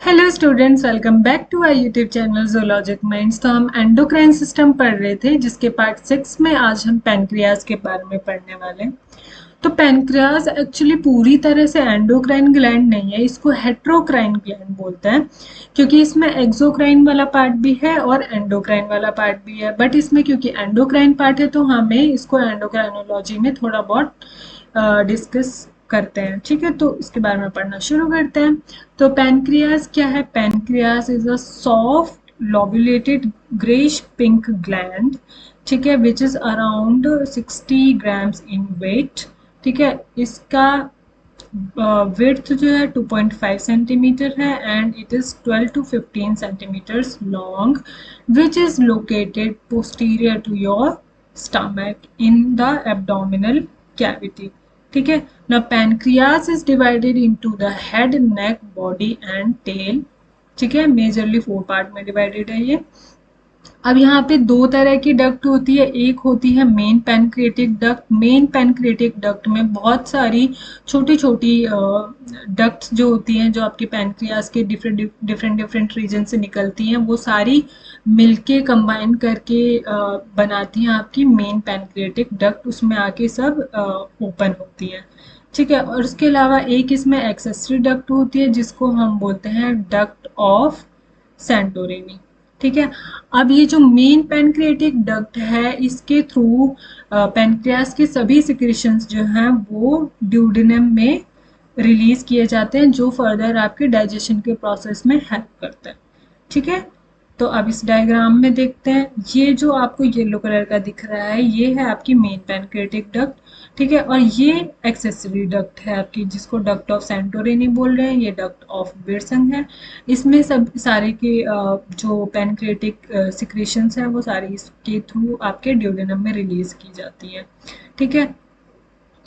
Hello students, welcome back to our YouTube channel Zoologic Minds. तो हम endocrine system पढ़ रहे थे, जिसके पार्ट 6 में आज हम पैनक्रियाज के बारे में पढ़ने वाले हैं। तो पैनक्रियाज एक्चुअली पूरी तरह से एंडोक्राइन ग्लैंड नहीं है, इसको हेट्रोक्राइन ग्लैंड बोलते हैं, क्योंकि इसमें एक्सोक्राइन वाला पार्ट भी है और एंडोक्राइन वाला पार्ट भी है। बट इसमें क्योंकि एंडोक्राइन पार्ट है तो हमें इसको एंडोक्राइनोलॉजी में थोड़ा बहुत डिस्कस करते हैं। ठीक है, तो इसके बारे में पढ़ना शुरू करते हैं। तो पैनक्रियाज क्या है? Pancreas is a soft lobulated greyish pink gland, ठीक है, which is around 60 grams in weight. ठीक है, इसका विड्थ जो है 2.5 सेंटीमीटर है and it is 12 to 15 centimetres long, which is located posterior to your stomach in the abdominal cavity. ठीक है ना। Pancreas is divided into the head, neck, body and tail. ठीक है, मेजरली 4 पार्ट में divided है ये। अब यहाँ पे दो तरह की डक्ट होती है, एक होती है main pancreatic duct. Main pancreatic duct में बहुत सारी छोटी छोटी डक्ट्स जो होती हैं, जो आपके पैनक्रियाज के डिफरेंट रीजन से निकलती हैं, वो सारी मिलके कंबाइन करके बनाती हैं आपकी मेन पैनक्रिएटिक डक्ट। उसमें आके सब ओपन होती हैं। ठीक है, और उसके अलावा एक इसमें एक्सेसरी डक्ट होती है, जिसको हम बोलते हैं डक्ट ऑफ सैंटोरिनी। ठीक है, अब ये जो मेन पैनक्रिएटिक डक्ट है, इसके थ्रू पैनक्रियास के सभी सिक्रेशंस जो हैं वो ड्यूडेनम में रिलीज किए जाते हैं, जो फर्दर आपके डाइजेशन के प्रोसेस में हेल्प करता है। ठीक है, तो अब इस डायग्राम में देखते हैं। ये जो आपको येलो कलर का दिख रहा है, ये है आपकी मेन पैनक्रिएटिक डक्ट। ठीक है, और ये एक्सेसरी डक्ट है आपकी, जिसको डक्ट ऑफ सैंटोरिनी बोल रहे हैं, ये डक्ट ऑफ विल्सन है। इसमें सब सारे के जो पैनक्रिएटिक सिक्रेशंस हैं वो सारी इसके थ्रू आपके ड्यूडेनम में रिलीज की जाती है। ठीक है,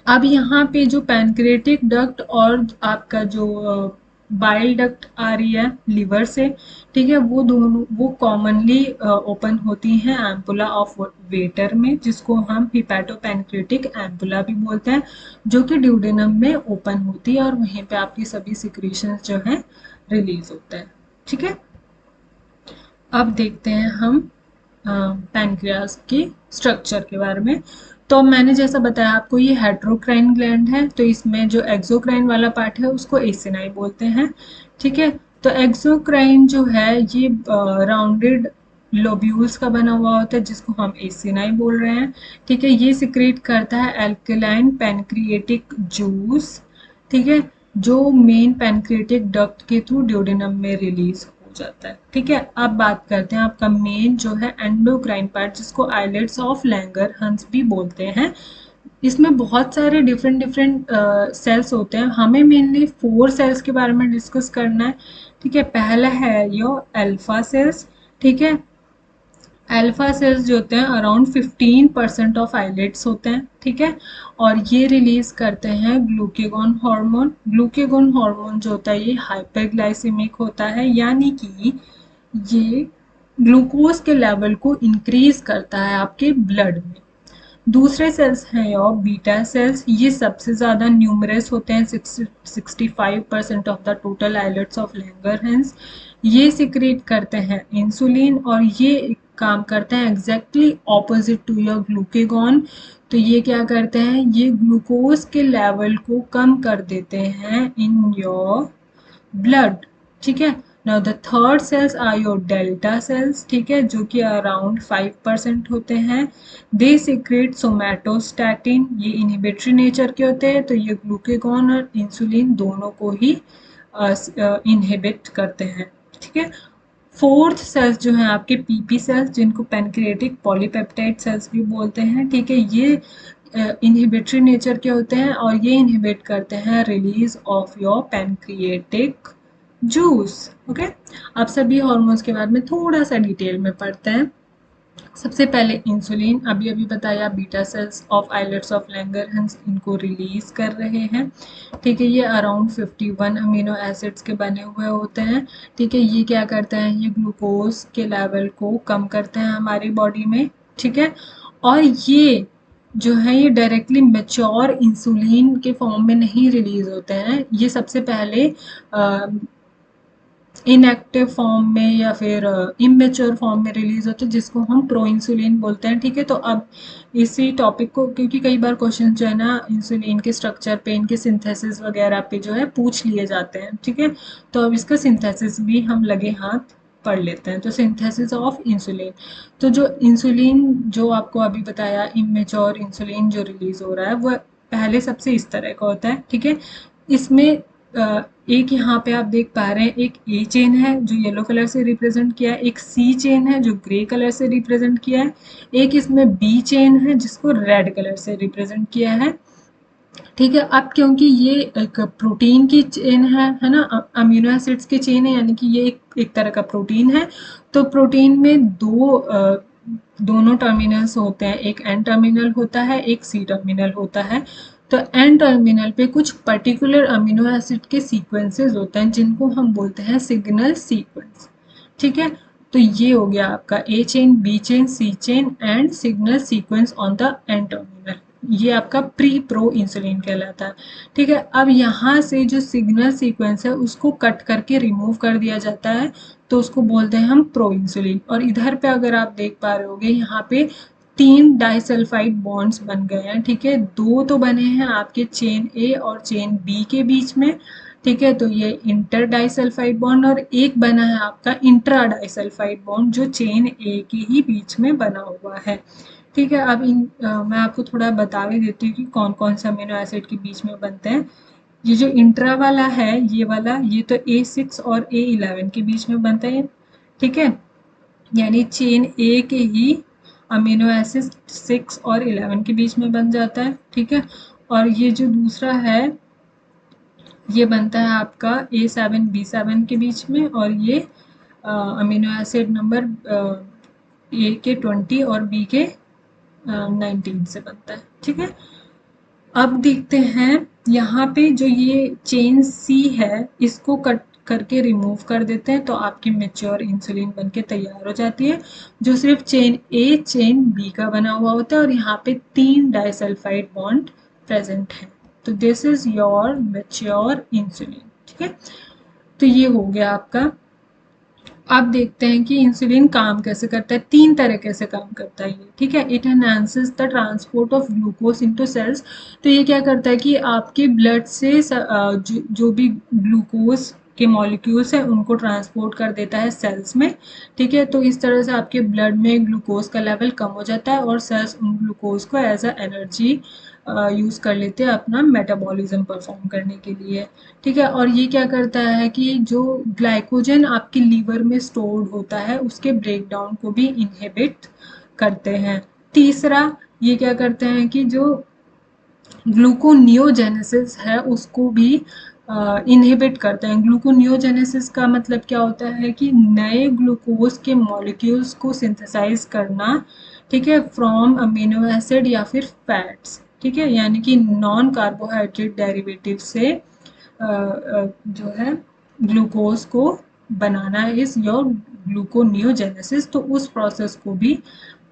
अब यहाँ पे जो पैनक्रिएटिक डक्ट और आपका जो बाइल डक्ट आ रही है लीवर से, ठीक है, वो दोनों वो कॉमनली ओपन होती हैं एम्पुला ऑफ वेटर में, जिसको हम हिपैटोपैनक्रिएटिक एम्पुला भी बोलते हैं, जो कि ड्यूडेनम में ओपन होती है और वहीं पे आपकी सभी सिक्रीशंस जो हैं रिलीज होता है। ठीक है, अब देखते हैं हम पैनक्रियाज के स्ट्रक्चर के बारे में। तो मैंने जैसा बताया आपको, ये हेट्रोक्राइन ग्लैंड है, तो इसमें जो एक्सोक्राइन वाला पार्ट है उसको एसिनाई बोलते हैं। ठीक है, तो एक्सोक्राइन जो है ये राउंडेड लोब्यूल्स का बना हुआ होता है, जिसको हम एसिनाई बोल रहे हैं। ठीक है, ये सिक्रेट करता है एल्कलाइन पैनक्रिएटिक जूस, ठीक है, जो मेन पैनक्रिएटिक डक्ट के थ्रू ड्यूडेनम में रिलीज हो जाता है। ठीक है, अब बात करते हैं आपका मेन जो है एंडोक्राइन पार्ट, जिसको आइलेट्स ऑफ लैंगरहंस भी बोलते हैं। इसमें बहुत सारे डिफरेंट सेल्स होते हैं। हमें मेनली 4 सेल्स के बारे में डिस्कस करना है। ठीक है, पहला है यो अल्फा सेल्स। ठीक है, अल्फा सेल्स जो होते हैं अराउंड 15% ऑफ आइलेट्स होते हैं। ठीक है, और ये रिलीज करते हैं ग्लूकेगॉन हार्मोन। ग्लूकेगॉन हार्मोन जो होता है ये हाइपरग्लाइसेमिक होता है, यानी कि ये ग्लूकोज के लेवल को इंक्रीज करता है आपके ब्लड में। दूसरे सेल्स हैं और बीटा सेल्स, ये सबसे ज़्यादा न्यूमरस होते हैं, 65% of the total islets of Langerhans. ये सिक्रेट करते हैं इंसुलिन और ये काम करते हैं exactly opposite to your glucagon. तो ये क्या करते हैं, ये ग्लूकोज के लेवल को कम कर देते हैं इन योर ब्लड। ठीक है, now the third cells are your delta cells, ठीक है, जो कि अराउंड 5% होते हैं। दे सिक्रेट सोमैटोस्टैटिन, ये इनहिबिटरी नेचर के होते हैं, तो ये ग्लूकेगॉन और इंसुलिन दोनों को ही इनहिबिट करते हैं। ठीक है, फोर्थ सेल्स जो हैं आपके पीपी सेल्स, जिनको पैनक्रिएटिक पॉलीपेप्टाइड सेल्स भी बोलते हैं। ठीक है, ये इनहिबिटरी नेचर के होते हैं और ये इनहिबिट करते हैं release of your pancreatic juice. Okay, अब सभी हार्मोन्स के बारे में थोड़ा सा डिटेल में पढ़ते हैं। सबसे पहले इंसुलिन, अभी बताया, beta cells of islets of Langerhans इनको रिलीज कर रहे हैं। ठीक है, ये अराउंड 51 अमीनो एसिड्स के बने हुए होते हैं। ठीक है, ये क्या करते हैं, ये ग्लूकोज के लेवल को कम करते हैं हमारी बॉडी में। ठीक है, और ये जो है ये डायरेक्टली मैच्योर इंसुलिन के फॉर्म में नहीं रिलीज होते हैं, ये सबसे पहले इनएक्टिव फॉर्म में या फिर इमेच्योर फॉर्म में रिलीज होते हैं, जिसको हम प्रो इंसुलिन बोलते हैं। ठीक है, तो अब इसी टॉपिक को, क्योंकि कई बार क्वेश्चन जो है ना इंसुलिन के स्ट्रक्चर पे, इनके सिंथेसिस वगैरह पे जो है पूछ लिए जाते हैं। ठीक है, तो अब इसका सिंथेसिस भी हम लगे हाथ पढ़ लेते हैं। तो सिंथेसिस ऑफ इंसुलिन, तो जो इंसुलिन जो आपको अभी बताया, इमेच्योर इंसुलिन जो रिलीज हो रहा है, वो पहले सबसे इस तरह का होता है। ठीक है, इसमें एक यहाँ पे आप देख पा रहे हैं, एक ए चेन है जो येलो कलर से रिप्रेजेंट किया है, एक सी चेन है जो ग्रे कलर से रिप्रेजेंट किया है, एक इसमें बी चेन है जिसको रेड कलर से रिप्रेजेंट किया है। ठीक है, अब क्योंकि ये एक प्रोटीन की चेन है ना, अमीनो एसिड्स की चेन है, यानी कि ये एक तरह का प्रोटीन है। तो प्रोटीन में दोनों टर्मिनल्स होते हैं, एक एन टर्मिनल होता है, एक सी टर्मिनल होता है। तो एन टर्मिनल पे कुछ पर्टिकुलर अमीनो एसिड के सीक्वेंसेस होते हैं जिनको हम बोलते हैं सिग्नल सीक्वेंस। ठीक है, तो ये हो गया आपका A chain, B chain, C chain and signal sequence on the N terminal. ये आपका प्री प्रो इंसुलिन कहलाता है। ठीक है, अब यहाँ से जो सिग्नल सीक्वेंस है उसको कट करके रिमूव कर दिया जाता है, तो उसको बोलते हैं हम प्रो इंसुलिन। और इधर पे अगर आप देख पा रहे होगे, यहाँ पे 3 डाइसल्फाइड बॉन्ड्स बन गए हैं। ठीक है, 2 तो बने हैं आपके चेन ए और चेन बी के बीच में। ठीक है, तो ये इंटर डाइसल्फाइड बॉन्ड, और एक बना है आपका इंट्रा डाइसल्फाइड बॉन्ड जो चेन ए के ही बीच में बना हुआ है। ठीक है, अब मैं आपको थोड़ा बता भी देती हूँ कि कौन कौन से अमीनो एसिड के बीच में बनते हैं। ये जो इंट्रा वाला है, ये वाला, ये तो A6 और A11 के बीच में बनता है। ठीक है, यानी चेन ए के ही अमीनो एसिड 6 और 11 के बीच में बन जाता है। ठीक है, और ये जो दूसरा है, ये बनता है आपका A7 B7 के बीच में, और ये अमीनो एसिड नंबर ए के 20 और बी के 19 से बनता है। ठीक है, अब देखते हैं यहाँ पे जो ये चेन सी है, इसको कट करके रिमूव कर देते हैं, तो आपकी मेच्योर इंसुलिन बनके तैयार हो जाती है, जो सिर्फ चेन ए चेन बी का बना हुआ होता है, और यहाँ पे 3 डाइसल्फाइड बॉन्ड प्रेजेंट है। तो this is your mature insulin. ठीक है, तो ये हो गया आपका। अब देखते हैं कि इंसुलिन काम कैसे करता है। 3 तरीके से काम करता है ये। ठीक है, it enhances the transport of glucose into cells. तो ये क्या करता है कि आपके ब्लड से जो भी ग्लूकोज के मॉलिक्यूल्स हैं उनको ट्रांसपोर्ट कर देता है सेल्स में। ठीक है, तो इस तरह से आपके ब्लड में ग्लूकोज का लेवल कम हो जाता है, और सेल्स उन ग्लूकोज को एज अ एनर्जी यूज़ कर लेते हैं अपना मेटाबॉलिज्म परफॉर्म करने के लिए। ठीक है, और ये क्या करता है कि जो ग्लाइकोजन आपके लीवर में स्टोर्ड होता है उसके ब्रेकडाउन को भी इनहिबिट करते हैं। तीसरा, ये क्या करते हैं कि जो ग्लूकोनियोजेनेसिस है उसको भी इनहिबिट करते हैं। ग्लूकोनियोजेनेसिस का मतलब क्या होता है कि नए ग्लूकोज के मॉलिक्यूल्स को सिंथेसाइज करना। ठीक है, फ्रॉम अमीनो एसिड या फिर फैट्स। ठीक है, यानी कि नॉन कार्बोहाइड्रेट डेरिवेटिव से जो है ग्लूकोज को बनाना इज योर ग्लूकोनियोजेनेसिस। तो उस प्रोसेस को भी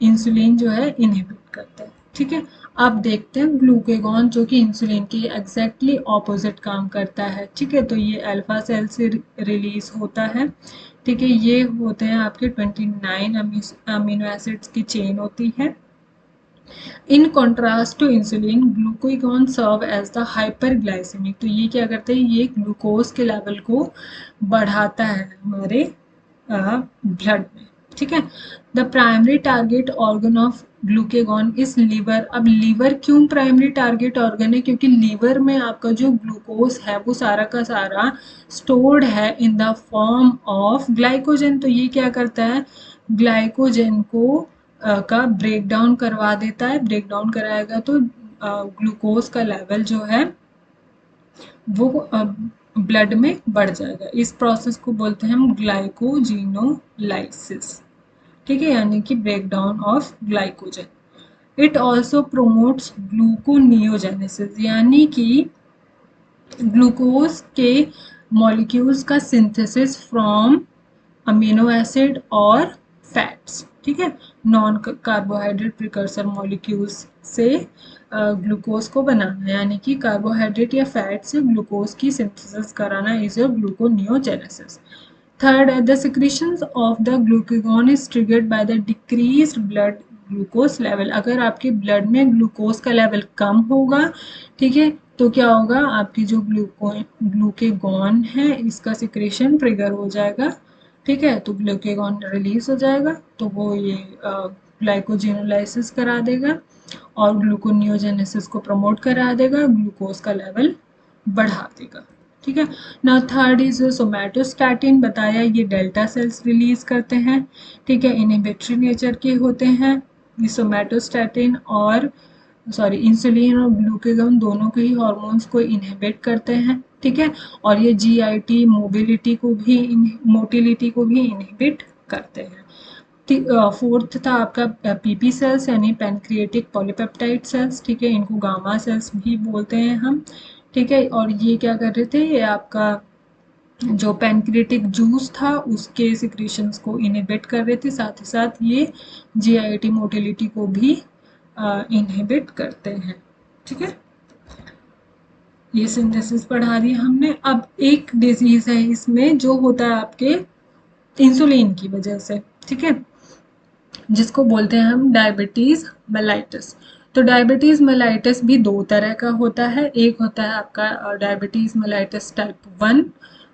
इंसुलिन जो है इनहिबिट करता है। ठीक है, अब देखते हैं ग्लूकेगॉन जो कि इंसुलिन के एग्जैक्टली ऑपोजिट काम करता है। ठीक है, तो ये अल्फा सेल से रिलीज होता है। ठीक है, ये होते हैं आपके 29 अमीनो एसिड्स की चेन होती है। In contrast to insulin, glucagon serve as the hyperglycaemic. तो ये क्या करते हैं, ये ग्लूकोज के लेवल को बढ़ाता है हमारे ब्लड में। ठीक है, the primary target organ of glucagon is liver. अब लीवर क्यों प्राइमरी टारगेट ऑर्गन है, क्योंकि लीवर में आपका जो ग्लूकोज है वो सारा का सारा स्टोर्ड है in the form of glycogen. तो ये क्या करता है, ग्लाइकोजन को का ब्रेक डाउन करवा देता है। ब्रेक डाउन कराएगा तो ग्लूकोज का लेवल जो है वो ब्लड में बढ़ जाएगा। इस प्रोसेस को बोलते हैं हम ग्लाइकोजिनोलाइसिस। ठीक है, यानी कि break down of glycogen. It also promotes gluconeogenesis, यानी कि ग्लूकोज के मॉलिक्यूल्स का सिंथेसिस फ्रॉम अमीनो एसिड और फैट्स। ठीक है, नॉन कार्बोहाइड्रेट प्रिकर्सर मॉलिक्यूल्स से ग्लूकोज को बनाना, यानी कि कार्बोहाइड्रेट या फैट से ग्लूकोज की सिंथेसिस कराना is your gluconeogenesis. Third, the secretions of the glucagon is triggered by the decreased blood glucose level. अगर आपके ब्लड में ग्लूकोज का लेवल कम होगा, ठीक है, तो क्या होगा, आपकी जो ग्लूकेगॉन है इसका सिक्रेशन ट्रिगर हो जाएगा, ठीक है, तो ग्लूकेगॉन रिलीज हो जाएगा, तो वो ये ग्लाइकोजेनोलाइसिस करा देगा और ग्लूकोनियोजेनेसिस को प्रमोट करा देगा, ग्लूकोज का लेवल बढ़ा देगा, ठीक है। ना थर्ड इज सोमैटोस्टैटिन, बताया ये डेल्टा सेल्स रिलीज करते हैं, ठीक है, इनहिबिटरी नेचर के होते हैं ये सोमैटोस्टैटिन, और इंसुलिन और ग्लूकागॉन दोनों के ही हार्मोन्स को इनहिबिट करते हैं, ठीक है, और ये जीआईटी मोटिलिटी को भी इनहिबिट करते हैं। फोर्थ था आपका पीपी सेल्स यानी पैनक्रिएटिक पॉलीपेप्टाइड सेल्स, ठीक है, इनको गामा सेल्स भी बोलते हैं हम, ठीक है, और ये क्या कर रहे थे, ये आपका जो पैनक्रिएटिक जूस था उसके सिक्रीशंस को इनहिबिट कर रहे थे, साथ ही साथ ये जीआईटी मोटिलिटी को भी इनहिबिट करते हैं, ठीक है। ये सिंथेसिस पढ़ा दी हमने। अब एक डिजीज है इसमें जो होता है आपके इंसुलिन की वजह से, ठीक है, जिसको बोलते हैं हम डायबिटीज मेलाइटिस। तो डायबिटीज मेलाइटिस भी दो तरह का होता है, एक होता है आपका डायबिटीज मेलाइटिस टाइप 1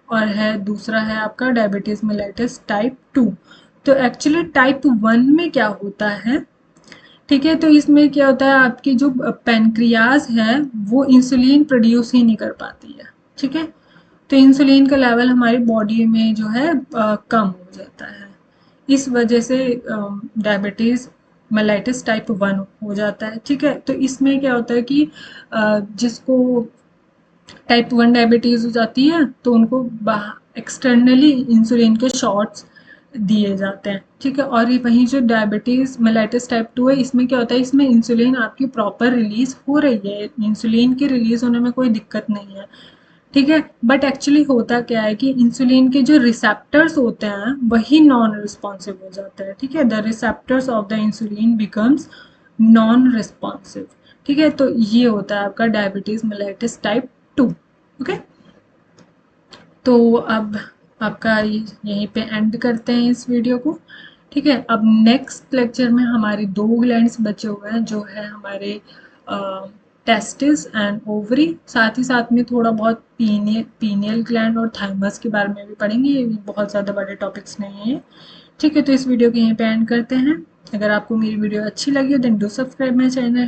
और है दूसरा है आपका डायबिटीज मेलाइटिस टाइप 2। तो एक्चुअली टाइप 1 में क्या होता है, ठीक है, तो इसमें क्या होता है, आपकी जो पैनक्रियाज है वो इंसुलिन प्रोड्यूस ही नहीं कर पाती है, ठीक है, तो इंसुलिन का लेवल हमारी बॉडी में जो है कम हो जाता है, इस वजह से डायबिटीज मेलाइटिस टाइप 1 हो जाता है, ठीक है। तो इसमें क्या होता है कि जिसको टाइप 1 डायबिटीज हो जाती है तो उनको एक्सटर्नली इंसुलिन के शॉट्स दिए जाते हैं, ठीक है, और ये वहीं जो डायबिटीज मेलाइटिस टाइप 2 है इसमें क्या होता है, इसमें इंसुलिन आपकी प्रॉपर रिलीज हो रही है, इंसुलिन की रिलीज होने में कोई दिक्कत नहीं है, ठीक है, बट एक्चुअली होता क्या है कि इंसुलिन के जो रिसेप्टर्स होते हैं वही नॉन रिस्पॉन्सिव हो जाते हैं, ठीक है, the receptors of the insulin becomes non responsive, ठीक है, तो ये होता है आपका डायबिटीज मेलाइटिस टाइप 2, ओके। तो अब आपका यहीं पे एंड करते हैं इस वीडियो को, ठीक है। अब नेक्स्ट लेक्चर में हमारे दो ग्लैंड्स बचे हुए हैं जो है हमारे टेस्टिस एंड ओवरी, साथ ही साथ में थोड़ा बहुत पीनियल ग्लैंड और थाइमस के बारे में भी पढ़ेंगे, ये भी बहुत ज़्यादा बड़े टॉपिक्स नहीं है, ठीक है। तो इस वीडियो को यहीं पे एंड करते हैं। अगर आपको मेरी वीडियो अच्छी लगी हो then do subscribe my channel.